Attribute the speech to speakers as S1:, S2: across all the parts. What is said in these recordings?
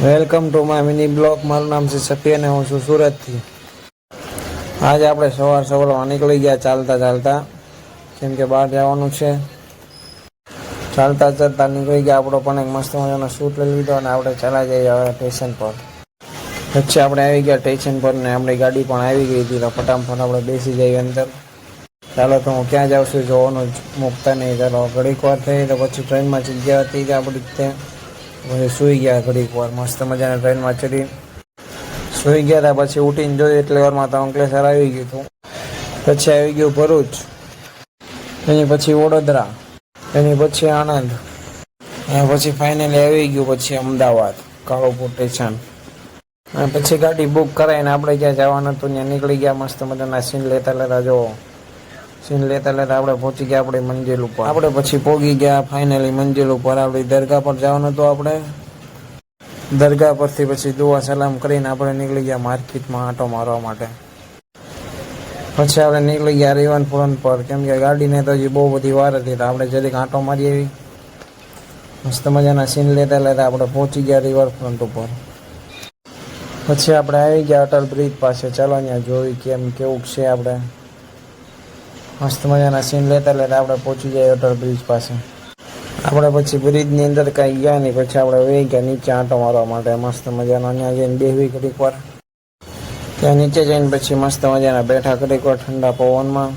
S1: Welcome to my mini blog. મારું નામ છે સફી અને હું છું સુરતથી. આજે આપણે સવારમાં નીકળી ગયા ચાલતા કેમ કે બહાર જવાનું છે. ચાલતા નીકળી ગયા. આપણો પણ એક મસ્ત મજાનો શૂટ લઈ લીધો અને આપણે ચલા જઈએ હવે સ્ટેશન પર. પછી આપણે આવી ગયા સ્ટેશન પર ને આપણી ગાડી પણ આવી ગઈ હતી. તો ફટાફટ આપણે બેસી જઈએ અંદર. ચાલો તો હું ક્યાં જાઉં છું જોવાનું મૂકતા નહીં. ચાલો ઘડીક વાર થઈ તો પછી ટ્રેનમાં જગ્યા હતી આપણી ત્યાં પછી સૂઈ ગયા ઘડીક વાર. મસ્ત મજાના ટ્રેનમાં ચડી સૂઈ ગયા હતા. પછી ઉઠીને જોયું એટલે વારમાં તો અંકલેશ્વર આવી ગયું હતું. પછી આવી ગયું ભરૂચ, એની પછી વડોદરા, એની પછી આણંદ, અને પછી ફાઇનલી આવી ગયું પછી અમદાવાદ કાળુપુર સ્ટેશન. અને પછી ગાડી બુક કરાવીને આપણે જ્યાં જવાનું હતું ત્યાં નીકળી ગયા. મસ્ત મજાના સીન લેતા જો સીન લેતા આપણે પહોંચી ગયા આપણી મંજિલ ઉપર. આપણે પછી પહોંચી ગયા ફાઇનલી મંજિલ ઉપર. આપણી દરગાહ પર જવાનું હતું. આપણે દરગાહ પરથી પછી દુઆ સલામ કરીને આપણે નીકળી ગયા માર્કેટમાં આંટો મારવા માટે. પછી આપણે નીકળી ગયા રિવરફ્રન્ટ પર કેમ કે ગાડીને તો હજી બહુ બધી વાર હતી. તો આપણે જરીક આંટો મારી આવી. મસ્ત મજાના સીન લેતા આપણે પહોંચી ગયા રિવરફ્રન્ટ ઉપર. પછી આપણે આવી ગયા અટલ બ્રિજ પાસે. ચાલો અહીંયા જોઈ કેવું છે. આપણે મસ્ત મજાના સીન લેતા આપણે પહોંચી ગયા અટલ બ્રિજ પાસે. આપણે પછી બ્રિજની અંદર કાંઈ ગયા નહીં. પછી આપણે વહી ગયા નીચે આંટો મારવા માટે. મસ્ત મજાનો અહીંયા જઈને બેહવી ઘડીક વાર. ત્યાં નીચે જઈને પછી મસ્ત મજાના બેઠા ઘડીક વાર ઠંડા પવનમાં.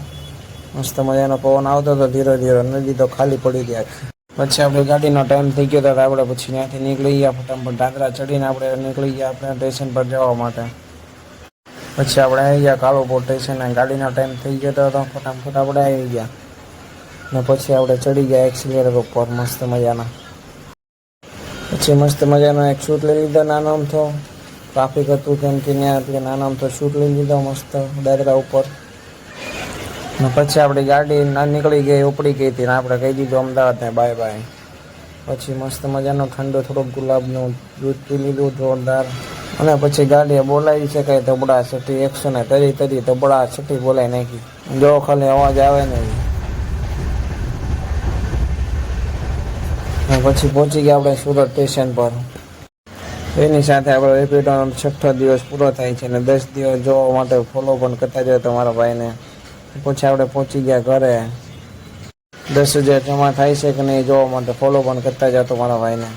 S1: મસ્ત મજાનો પવન આવતો હતો ધીરે ધીરે. નદી તો ખાલી પડી ગયા. પછી આપણે ગાડીનો ટાઈમ થઈ ગયો હતો. આપણે પછી ત્યાંથી નીકળી ગયા ફટાફટ. દાદરા ચડીને આપણે નીકળી ગયા આપણે સ્ટેશન પર જવા માટે. પછી આપણે આવી ગયા કાળુપુર સ્ટેશન. ગાડીનો ટાઈમ થઈ ગયો હતો. ફટાફટ આપણે આવી ગયા ને પછી આપણે ચડી ગયા એક્સિલેટર ઉપર મસ્ત મજાના. પછી મસ્ત મજાનો એક શૂટ લઈ લીધો નાનો અમથો. ટ્રાફિક હતું કેમ કે ત્યાં એટલે નાનો અમથો શૂટ લઈ લીધો મસ્ત દાદરા ઉપર. ને પછી આપણી ગાડી નીકળી ગઈ ઉપડી ગઈ હતી ને આપણે કહી દીધું અમદાવાદને બાય બાય. પછી મસ્ત મજાનું ઠંડુ થોડુંક ગુલાબનું દૂધ પી લીધું જોરદાર. અને પછી ગાડીએ બોલાવી છે કંઈ ધબડા છઠ્ઠી 130 ધબડા છઠ્ઠી બોલાવી નાખી. જો ખાલી અવાજ આવે ને. પછી પહોંચી ગયા આપણે સુરત સ્ટેશન પર. એની સાથે આપણે રેપિડોનો 6થો દિવસ પૂરો થાય છે અને 10 દિવસ જોવા માટે ફોલો પણ કરતા જાય તમારા ભાઈને. પછી આપણે પહોંચી ગયા ઘરે. 10,000 જમા થાય છે કે નહીં જોવા માટે ફોલો પણ કરતા જાઓ તમારા ભાઈને.